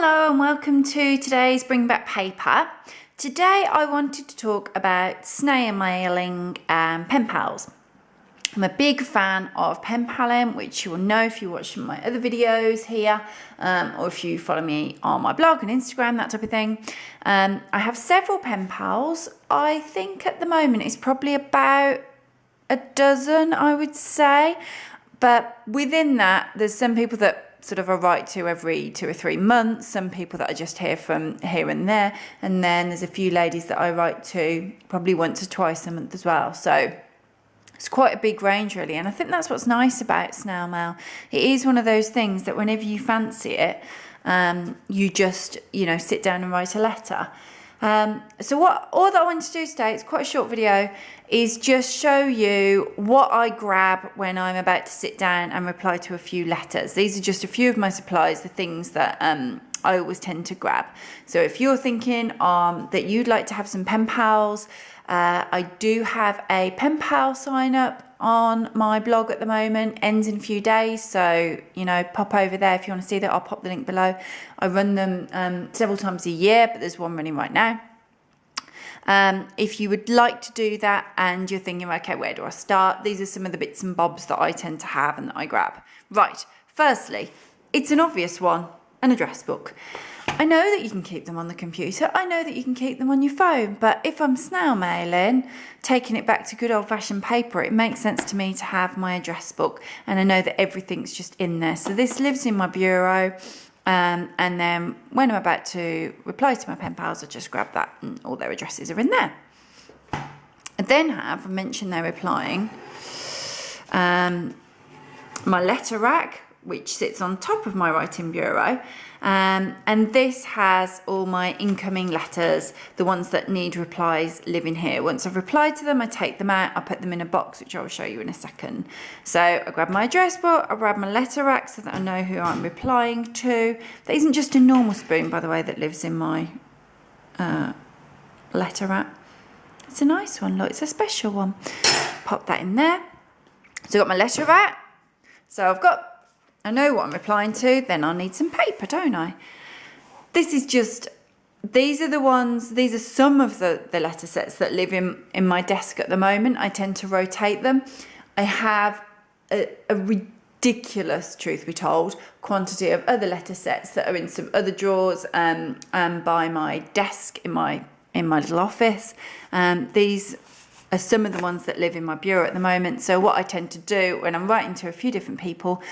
Hello and welcome to today's Bring Back Paper. Today I wanted to talk about snail mailing pen pals. I'm a big fan of pen paling, which you will know if you watch my other videos here or if you follow me on my blog and Instagram, that type of thing. I have several pen pals. I think at the moment it's probably about a dozen, I would say. But within that, there's some people that sort of I write to every 2 or 3 months, some people that I just hear from here and there, and then there's a few ladies that I write to probably once or twice a month as well. So it's quite a big range really, and I think that's what's nice about snail mail. It is one of those things that whenever you fancy it, you just, sit down and write a letter. So all that I want to do today, it's quite a short video, is just show you what I grab when I'm about to sit down and reply to a few letters. These are just a few of my supplies, the things that I always tend to grab. So if you're thinking that you'd like to have some pen pals, I do have a pen pal sign up on my blog at the moment, ends in a few days, so pop over there if you want to see that. I'll pop the link below. I run them several times a year, but there's one running right now. If you would like to do that and you're thinking, okay, where do I start? These are some of the bits and bobs that I tend to have and that I grab. Right, firstly, it's an obvious one, an address book. I know that you can keep them on the computer, I know that you can keep them on your phone, but if I'm snail mailing, taking it back to good old-fashioned paper, it makes sense to me to have my address book, and I know that everything's just in there. So this lives in my bureau, and then when I'm about to reply to my pen pals, I just grab that and all their addresses are in there. I then have, I mentioned they're replying, my letter rack, which sits on top of my writing bureau, and this has all my incoming letters. The ones that need replies live in here. Once I've replied to them, I take them out, I put them in a box, which I'll show you in a second. So I grab my address book, I grab my letter rack so that I know who I'm replying to. That isn't just a normal spoon, by the way, that lives in my letter rack. It's a nice one, look, it's a special one. Pop that in there. So I've got my letter rack. So I know what I'm replying to, then I'll need some paper, don't I? These are some of the letter sets that live in my desk at the moment. I tend to rotate them. I have a ridiculous, truth be told, quantity of other letter sets that are in some other drawers by my desk in my little office. These are some of the ones that live in my bureau at the moment. So what I tend to do when I'm writing to a few different people,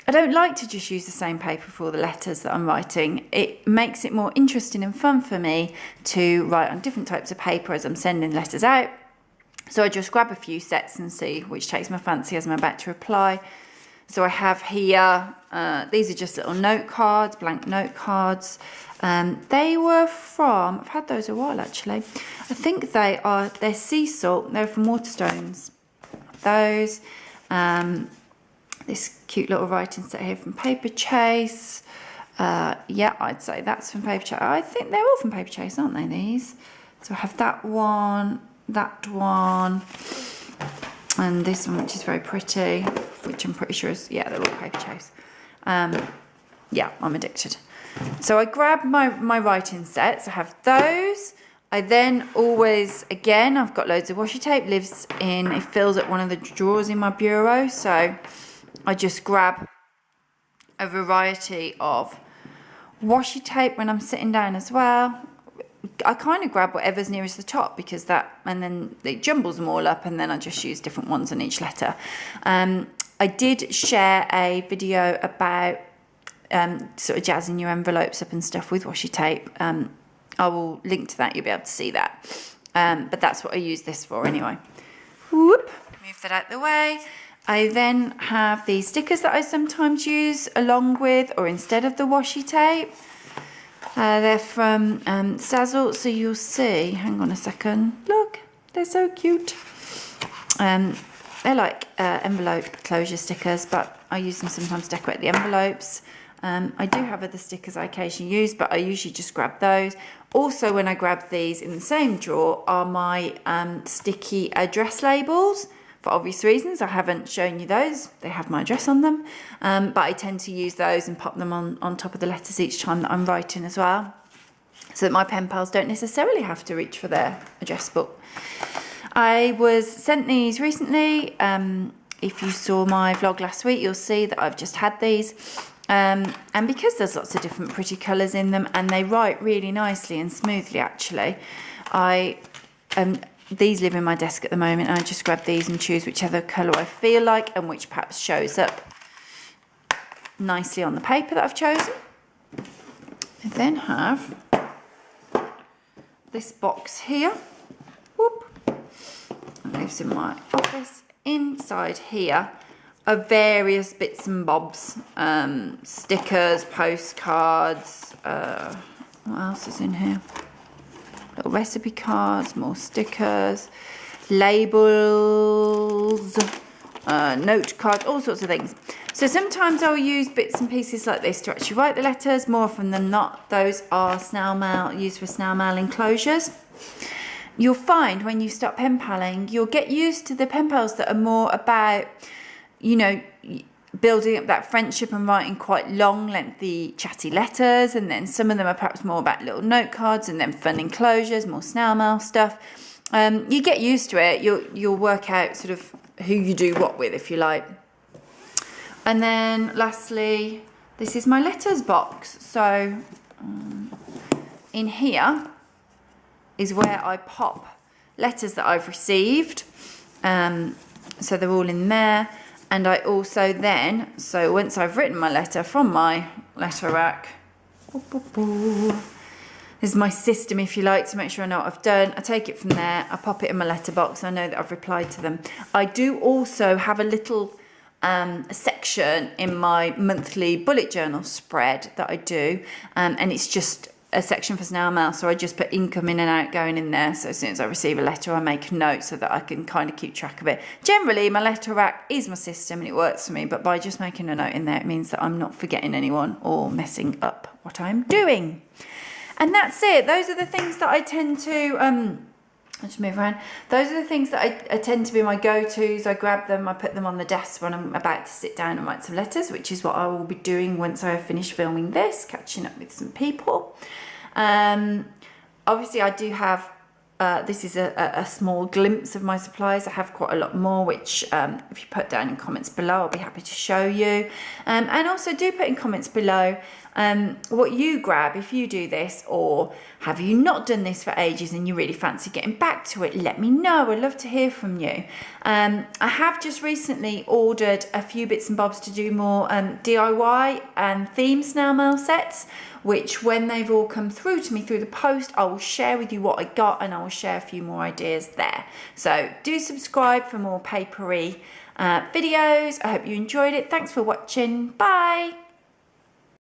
I don't like to just use the same paper for all the letters that I'm writing. It makes it more interesting and fun for me to write on different types of paper as I'm sending letters out. So I just grab a few sets and see which takes my fancy as I'm about to reply. So I have here, these are just little note cards, blank note cards. They were from, I've had those a while actually. I think they're sea salt, they're from Waterstones. Those, this cute little writing set here from Paper Chase. Yeah, I'd say that's from Paper Chase. I think they're all from Paper Chase, aren't they, these? So I have that one, and this one, which is very pretty, which I'm pretty sure is, yeah, they're all Paper Chase. Yeah, I'm addicted. So I grab my writing sets. I have those. I then always, again, I've got loads of washi tape, it fills up one of the drawers in my bureau. So I just grab a variety of washi tape when I'm sitting down as well. I kind of grab whatever's nearest the top because and then it jumbles them all up, and then I just use different ones on each letter. I did share a video about sort of jazzing your envelopes up and stuff with washi tape. I will link to that, you'll be able to see that. But that's what I use this for anyway. Whoop, move that out the way. I then have these stickers that I sometimes use along with or instead of the washi tape. They're from Sazzle, so you'll see, hang on a second, look, they're so cute. They're like envelope closure stickers, but I use them sometimes to decorate the envelopes. I do have other stickers I occasionally use, but I usually just grab those. Also, when I grab these in the same drawer are my sticky address labels For obvious reasons, I haven't shown you those. They have my address on them, but I tend to use those and pop them on top of the letters each time that I'm writing as well, so that my pen pals don't necessarily have to reach for their address book. I was sent these recently. If you saw my vlog last week, you'll see that I've just had these. And because there's lots of different pretty colours in them, and they write really nicely and smoothly actually, these live in my desk at the moment, and I just grab these and choose whichever colour I feel like and which perhaps shows up nicely on the paper that I've chosen. I then have this box here. Whoop. It lives in my office. Inside here are various bits and bobs, stickers, postcards, what else is in here? Little recipe cards, more stickers, labels, note cards, all sorts of things. So sometimes I'll use bits and pieces like this to actually write the letters. More often than not, those are snail mail, used for snail mail enclosures. You'll find when you start pen paling, you'll get used to the pen pals that are more about, you know, building up that friendship and writing quite long, lengthy, chatty letters. And then some of them are perhaps more about little note cards and then fun enclosures, more snail mail stuff. You get used to it. You'll work out sort of who you do what with, if you like. And then lastly, this is my letters box. So in here is where I pop letters that I've received. So they're all in there. And I also then, so once I've written my letter from my letter rack, this is my system, if you like, to make sure I know what I've done. I take it from there, I pop it in my letterbox, I know that I've replied to them. I do also have a little section in my monthly bullet journal spread that I do, and it's just a section for snail mail, so I just put income in and outgoing in there. So as soon as I receive a letter, I make a note so that I can kind of keep track of it. Generally, my letter rack is my system and it works for me, but by just making a note in there, it means that I'm not forgetting anyone or messing up what I'm doing. And that's it. Those are the things that I tend to I'll just move around. Those are the things that I tend to be my go-tos. I grab them, I put them on the desk when I'm about to sit down and write some letters, which is what I will be doing once I have finished filming this, catching up with some people. Obviously I do have, this is a small glimpse of my supplies. I have quite a lot more, which if you put down in comments below, I'll be happy to show you. And also do put in comments below what you grab if you do this, or have you not done this for ages and you really fancy getting back to it. Let me know. I'd love to hear from you. I have just recently ordered a few bits and bobs to do more DIY and theme snail mail sets, which when they've all come through to me through the post, I will share with you what I got, and I will share a few more ideas there. So do subscribe for more papery videos. I hope you enjoyed it. Thanks for watching. Bye.